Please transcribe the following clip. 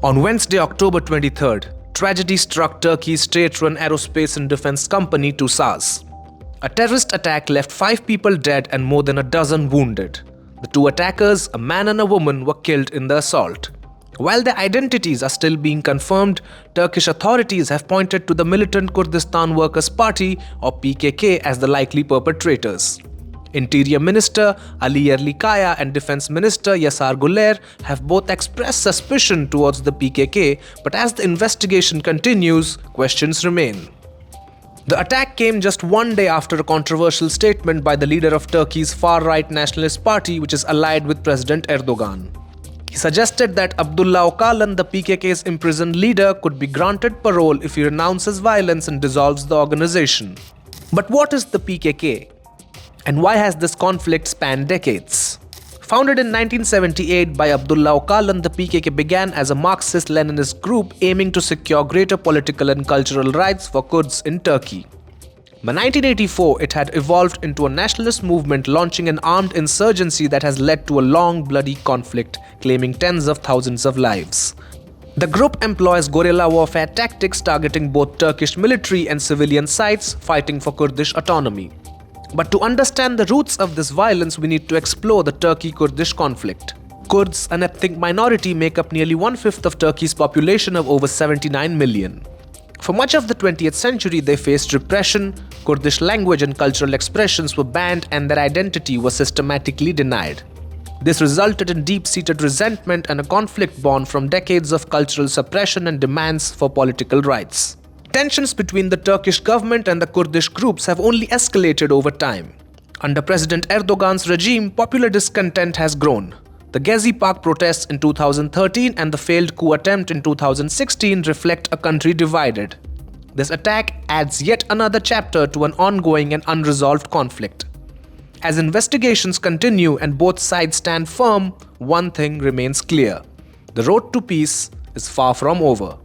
On Wednesday, October 23rd, tragedy struck Turkey's state-run aerospace and defense company TUSAŞ. A terrorist attack left 5 people dead and more than a dozen wounded. The 2 attackers, a man and a woman, were killed in the assault. While their identities are still being confirmed, Turkish authorities have pointed to the militant Kurdistan Workers Party or PKK as the likely perpetrators. Interior Minister Ali Yerlikaya and Defense Minister Yasar Guler have both expressed suspicion towards the PKK, but as the investigation continues, questions remain. The attack came just one day after a controversial statement by the leader of Turkey's far-right nationalist party, which is allied with President Erdogan. He suggested that Abdullah Öcalan, the PKK's imprisoned leader, could be granted parole if he renounces violence and dissolves the organization. But what is the PKK? And why has this conflict spanned decades? Founded in 1978 by Abdullah Öcalan, the PKK began as a Marxist-Leninist group aiming to secure greater political and cultural rights for Kurds in Turkey. By 1984, it had evolved into a nationalist movement, launching an armed insurgency that has led to a long, bloody conflict, claiming tens of thousands of lives. The group employs guerrilla warfare tactics targeting both Turkish military and civilian sites, fighting for Kurdish autonomy. But to understand the roots of this violence, we need to explore the Turkey-Kurdish conflict. Kurds, an ethnic minority, make up nearly 1/5 of Turkey's population of over 79 million. For much of the 20th century, they faced repression, Kurdish language and cultural expressions were banned, and their identity was systematically denied. This resulted in deep-seated resentment and a conflict born from decades of cultural suppression and demands for political rights. Tensions between the Turkish government and the Kurdish groups have only escalated over time. Under President Erdogan's regime, popular discontent has grown. The Gezi Park protests in 2013 and the failed coup attempt in 2016 reflect a country divided. This attack adds yet another chapter to an ongoing and unresolved conflict. As investigations continue and both sides stand firm, one thing remains clear: the road to peace is far from over.